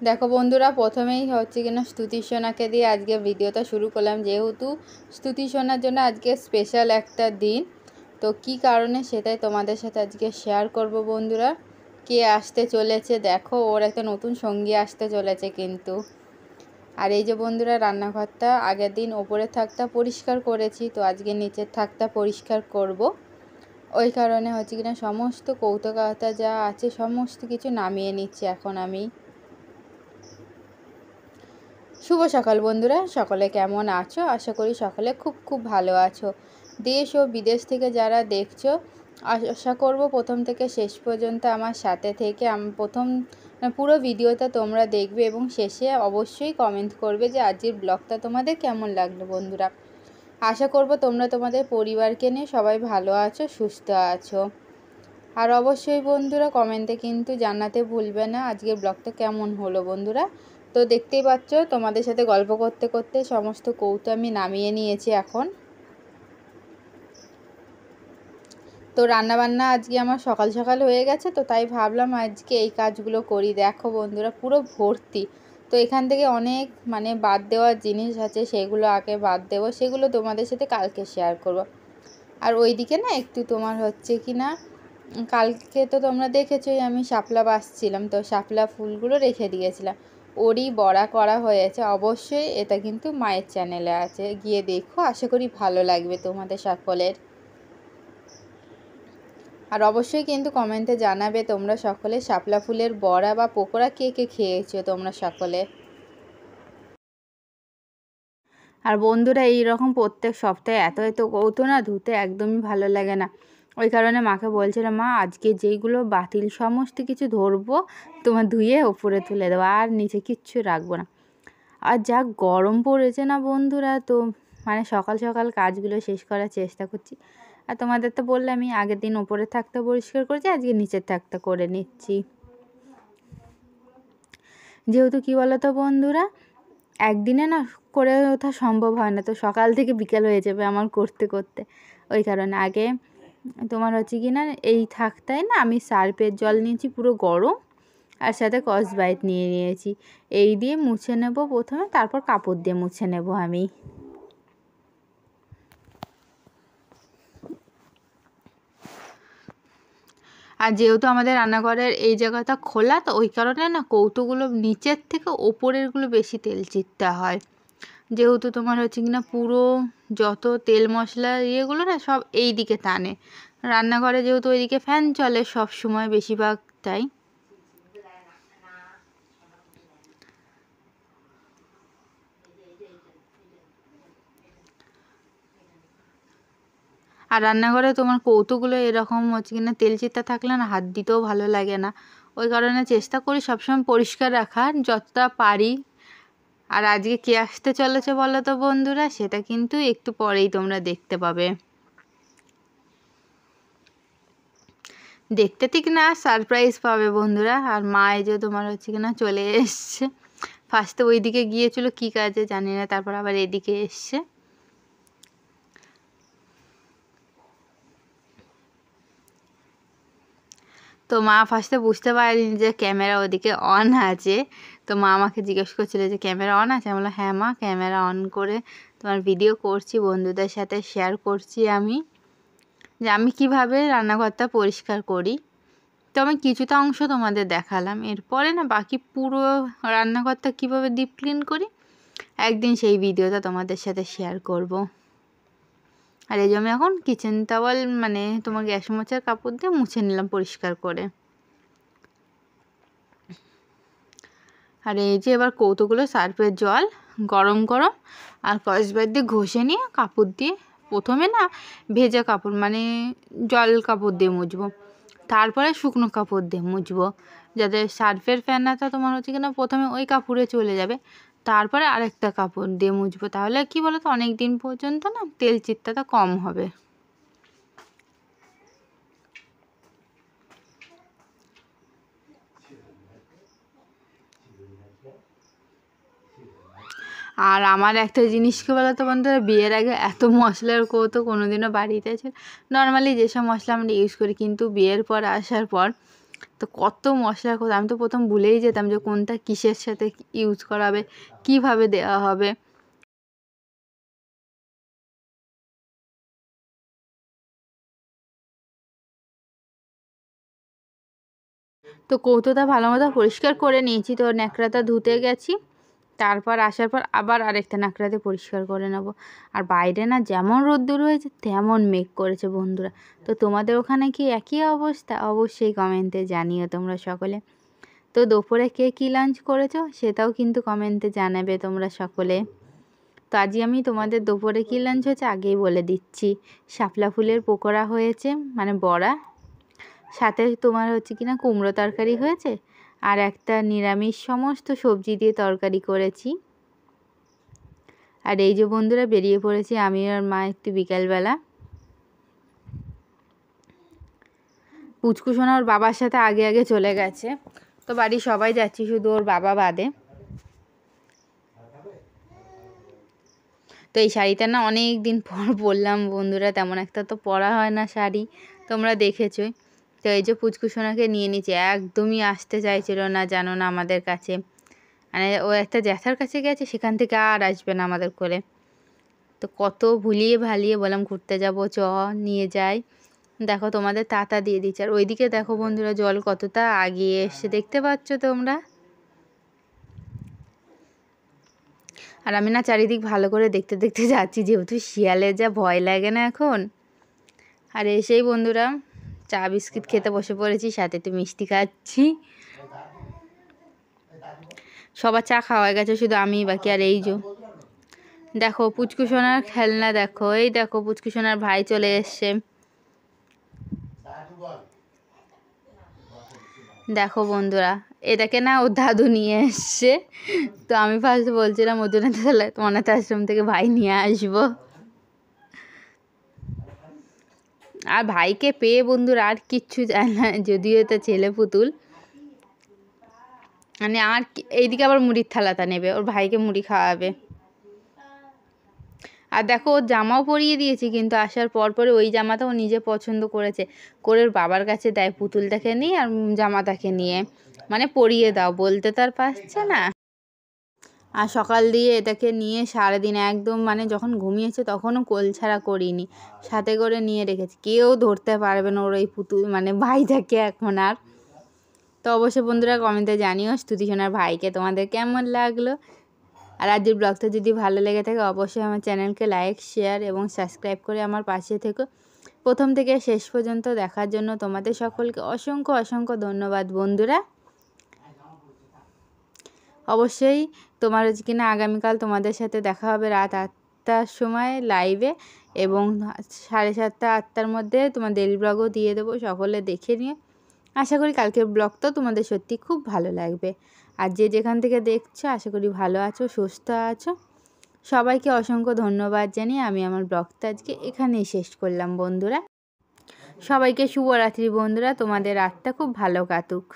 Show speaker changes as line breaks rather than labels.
দেখো বন্ধুরা, প্রথমেই হচ্ছে কিনা স্তুতি সোনাকে দিয়ে আজকে ভিডিওটা শুরু করলাম, যেহেতু স্তুতি সোনার জন্য আজকে স্পেশাল একটা দিন। তো কি কারণে সেটাই তোমাদের সাথে আজকে শেয়ার করব বন্ধুরা। কে আসতে চলেছে দেখো, ওর একটা নতুন সঙ্গী আসতে চলেছে কিন্তু। আর এই যে বন্ধুরা, রান্নাঘরটা আগের দিন ওপরের থাকটা পরিষ্কার করেছি, তো আজকে নিচের থাকটা পরিষ্কার করব। ওই কারণে হচ্ছে কিনা সমস্ত কৌতুকতা যা আছে সমস্ত কিছু নামিয়ে নিচ্ছি এখন আমি। শুভ সকাল বন্ধুরা, সকলে কেমন আছো? আশা করি সকলে খুব খুব ভালো আছো। দেশ ও বিদেশ থেকে যারা দেখছো, আশা করব প্রথম থেকে শেষ পর্যন্ত আমার সাথে থেকে পুরো ভিডিওটা তোমরা দেখবে এবং শেষে অবশ্যই কমেন্ট করবে যে আজকের ব্লগটা তোমাদের কেমন লাগলো বন্ধুরা। আশা করব তোমরা তোমাদের পরিবারকে নিয়ে সবাই ভালো আছো, সুস্থ আছো। আর অবশ্যই বন্ধুরা কমেন্টে কিন্তু জানাতে ভুলবে না আজকের ব্লগটা কেমন হলো বন্ধুরা। তো দেখতেই পাচ্ছ, তোমাদের সাথে গল্প করতে করতে সমস্ত কৌটো আমি নামিয়ে নিয়েছি এখন। তো রান্নাবান্না আজকে আমার সকাল সকাল হয়ে গেছে, তো তাই ভাবলাম আজকে এই কাজগুলো করি। দেখো বন্ধুরা, পুরো ভর্তি। তো এখান থেকে অনেক বাদ দেওয়ার জিনিস আছে, সেগুলো আগে বাদ দেবো, সেগুলো তোমাদের সাথে কালকে শেয়ার করব। আর ওইদিকে না একটু তোমার হচ্ছে কি না, কালকে তো তোমরা দেখেছোই আমি শাপলা বাছছিলাম, তো শাপলা ফুলগুলো রেখে দিয়েছিলাম, ওরই বড়া করা হয়েছে। অবশ্যই এটা কিন্তু মায়ের চ্যানেলে আছে, গিয়ে দেখো, আশা করি ভালো লাগবে তোমাদের সকলের। আর অবশ্যই কিন্তু কমেন্টে জানাবে তোমরা সকলে শাপলা ফুলের বড়া বা পকোড়া কে কে খেয়েছো তোমরা সকলে। আর বন্ধুরা, এইরকম প্রত্যেক সপ্তাহে এত এত কৌতো না ধুতে একদমই ভালো লাগে না। ওই কারণে মাকে বলছিলাম, মা আজকে যেইগুলো বাতিল সমস্ত কিছু ধরবো তোমার ধুয়ে ওপরে তুলে দেবো, আর নিচে কিচ্ছু রাখবো না। আর যা গরম পড়েছে না বন্ধুরা, তো সকাল সকাল কাজগুলো শেষ করার চেষ্টা করছি। আর তোমাদের তো বললে আমি আগের দিন ওপরে থাকতে পরিষ্কার করেছি, আজকে নিচের থাকতে করে নিচ্ছি। যেহেতু কী বলো তো বন্ধুরা, একদিনে না করে ওঠা সম্ভব হয় না, তো সকাল থেকে বিকেল হয়ে যাবে আমার করতে করতে। ওই কারণে আগে তোমার হচ্ছে কি না, এই থাকতায় না আমি সার্ফের জল নিয়েছি পুরো গরম, আর সাথে স্কচব্রাইট নিয়ে নিয়েছি। এই দিয়ে মুছে নেব প্রথমে, তারপর কাপড় দিয়ে মুছে নেব আমি। আর যেহেতু আমাদের রান্নাঘরের এই জায়গাটা খোলা, তো ওই কারণে না কৌটোগুলো নিচের থেকে ওপরেরগুলো বেশি তেল চিটতে হয়। যেহেতু তোমার হচ্ছে কিনা পুরো যত তেল মশলা ইয়েগুলো না সব এই দিকে টানে। রান্নাঘরে যেহেতু ওইদিকে ফ্যান চলে সব সময় বেশিরভাগটাই। আর রান্নাঘরে তোমার কৌটোগুলো এরকম হচ্ছে কিনা তেল চিটটা থাকলে না হাত দিতেও ভালো লাগে না। ওই কারণে চেষ্টা করি সবসময় পরিষ্কার রাখার যতটা পারি। আর আজকে কে আসতে চলেছে বলো তো বন্ধুরা, সেটা কিন্তু একটু পরেই তোমরা দেখতে পাবে। দেখতে ঠিক না, সারপ্রাইজ পাবে বন্ধুরা। আর মা এই যে তোমার হচ্ছে কিনা চলে এসছে। ফার্স্টে ওই দিকে গিয়েছিল কী কাজে জানি না, তারপর আবার এদিকে এসছে। তো মা ফার্স্টে বুঝতে পারেনি যে ক্যামেরা ওদিকে অন আছে। তো মা আমাকে জিজ্ঞেস করছিল যে ক্যামেরা অন আছে, আমি বললাম হ্যাঁ মা, ক্যামেরা অন করে তোমার ভিডিও করছি, বন্ধুদের সাথে শেয়ার করছি আমি, যে আমি কীভাবে রান্নাঘরটা পরিষ্কার করি। তো আমি কিছুটা অংশ তোমাদের দেখালাম, এরপরে না বাকি পুরো রান্নাঘরটা কীভাবে ডিপ ক্লিন করি একদিন সেই ভিডিওটা তোমাদের সাথে শেয়ার করব। আর এই যে আমি এখন কিচেন টাওয়াল তোমার গ্যাস মোছার কাপড় দিয়ে মুছে নিলাম পরিষ্কার করে। আর এই যে এবার কৌটোগুলো সার্ফের জল গরম গরম আর স্কচব্রাইট দিয়ে ঘষে নিয়ে কাপড় দিয়ে, প্রথমে না ভেজা কাপড় জল কাপড় দিয়ে মুছবো, তারপরে শুকনো কাপড় দিয়ে মুছবো, যাতে সার্ফের ফেনাটা তোমার হচ্ছে কিনা প্রথমে ওই কাপড়ে চলে যাবে, তারপরে আরেকটা কাপড় দিয়ে মুছবো। তাহলে কি বলো তো, অনেক দিন পর্যন্ত না তেল চিটটাটা কম হবে। আর আমার একটা জিনিস কী বলো তো বন্ধুরা, বিয়ের আগে এত মশলার কৌতো কোনোদিনও বাড়িতে ছিল। নর্মালি যেসব মশলা আমরা ইউজ করি, কিন্তু বিয়ের পর আসার পর তো কত মশলা, আমি তো প্রথম ভুলেই যেতাম যে কোনটা কিসের সাথে ইউজ করা হবে, কীভাবে দেওয়া হবে। তো কৌটোটা ভালো মতো পরিষ্কার করে নিয়েছি, তো ন্যাকড়াটা ধুতে গেছি, তারপর আসার পর আবার আরেকটা ন্যাকড়াতে পরিষ্কার করে নেব। আর বাইরে না যেমন রোদ্দুর হয়েছে তেমন মেঘ করেছে বন্ধুরা। তো তোমাদের ওখানে কি একই অবস্থা? অবশ্যই কমেন্টে জানিও তোমরা সকলে। তো দুপুরে কে কী লাঞ্চ করেছো সেটাও কিন্তু কমেন্টে জানাবে তোমরা সকলে। তো আজকে আমি তোমাদের দুপুরে কী লাঞ্চ হয়েছে আগেই বলে দিচ্ছি। শাপলা ফুলের পকোড়া হয়েছে, মানে বড়া, সাথে তোমার হচ্ছে কিনা কুমড়ো তরকারি হয়েছে, আর একটা নিরামিষ সমস্ত সবজি দিয়ে তরকারি করেছি। আর এই যে বন্ধুরা বেরিয়ে পড়েছি আমি আর মা একটু বিকালবেলা। পুচকু সোনা ওর বাবার সাথে আগে আগে চলে গেছে, তো বাড়ির সবাই যাচ্ছি শুধু ওর বাবা বাদে। তো এই শাড়িটা না অনেক দিন পর পরলাম বন্ধুরা, তেমন একটা তো পরা হয় না শাড়ি, তোমরা দেখেছোই। তো এই যে পুচকু সোনাকে নিয়ে নিচে, একদমই আসতে চাইছিল না জানো না আমাদের কাছে, মানে ও একটা জ্যাঠার কাছে গেছে, সেখান থেকে আর আসবে না আমাদের কোলে। তো কত ভুলিয়ে ভালিয়ে বললাম ঘুরতে যাব, চ নিয়ে যাই। দেখো তোমাদের তাতা দিয়ে দিচ্ছে, আর ওইদিকে দেখো বন্ধুরা জল কতটা আগিয়ে এসছে, দেখতে পাচ্ছ তোমরা। আর আমি না চারিদিক ভালো করে দেখতে দেখতে যাচ্ছি, যেহেতু শিয়ালের যা ভয় লাগে না এখন। আর এসেই বন্ধুরা চা বিস্কিট খেতে বসে পড়েছি, সাথে একটু মিষ্টি খাচ্ছি। সবার চা খাওয়া গেছে, শুধু আমি বাকি। আর এই যে দেখো পুচকু সোনার খেলনা, দেখো এই দেখো পুচকু সোনার ভাই চলে এসছে, দেখো বন্ধুরা। এটাকে না ওর দাদু নিয়ে এসছে, তো আমি ফার্স্ট বলছিলাম ওর জন্য তাহলে অনাথ আশ্রম থেকে ভাই নিয়ে আসবো। আর ভাইকে পেয়ে বন্ধুরা আর কিচ্ছু চায় না, যদিও এটা ছেলে পুতুল। মানে আর এইদিকে আবার মুড়ির থালাটা নেবে, ওর ভাইকে মুড়ি খাওয়াবে। আর দেখো ওর জামাও পরিয়ে দিয়েছি, কিন্তু আসার পর পরে ওই জামাটা ও নিজে পছন্দ করেছে, করে ওর বাবার কাছে দেয় পুতুলটাকে নিয়ে আর জামাটাকে নিয়ে, মানে পরিয়ে দাও বলতে তার পারছে না। আর সকাল দিয়ে এটাকে নিয়ে সারাদিন একদম, মানে যখন ঘুমিয়েছে তখনও কোল ছাড়া করিনি, সাথে করে নিয়ে রেখেছি, কেউ ধরতে পারবে না ওর এই পুতুল মানে ভাইটাকে এখন আর। তো অবশ্যই বন্ধুরা কমেন্টে জানিও স্তুতি সোনার ভাইকে তোমাদের কেমন লাগলো। আর আজকের ব্লগটা যদি ভালো লেগে থাকে অবশ্যই আমার চ্যানেলকে লাইক, শেয়ার এবং সাবস্ক্রাইব করে আমার পাশে থেকো। প্রথম থেকে শেষ পর্যন্ত দেখার জন্য তোমাদের সকলকে অসংখ্য অসংখ্য ধন্যবাদ বন্ধুরা। অবশ্যই তোমার কিনা আগামীকাল তোমাদের সাথে দেখা হবে রাত 8টার সময় লাইভে, এবং 7:30 8টার মধ্যে তোমার ডেইলি ব্লগও দিয়ে দেবো, সকলে দেখে নিয়ে। আশা করি কালকের ব্লগটাও তোমাদের সত্যি খুব ভালো লাগবে। আর যে যেখান থেকে দেখছো আশা করি ভালো আছো, সুস্থ আছো। সবাইকে অসংখ্য ধন্যবাদ জানিয়ে আমি আমার ব্লগটা আজকে এখানেই শেষ করলাম বন্ধুরা। সবাইকে শুভরাত্রি বন্ধুরা, তোমাদের রাতটা খুব ভালো কাটুক।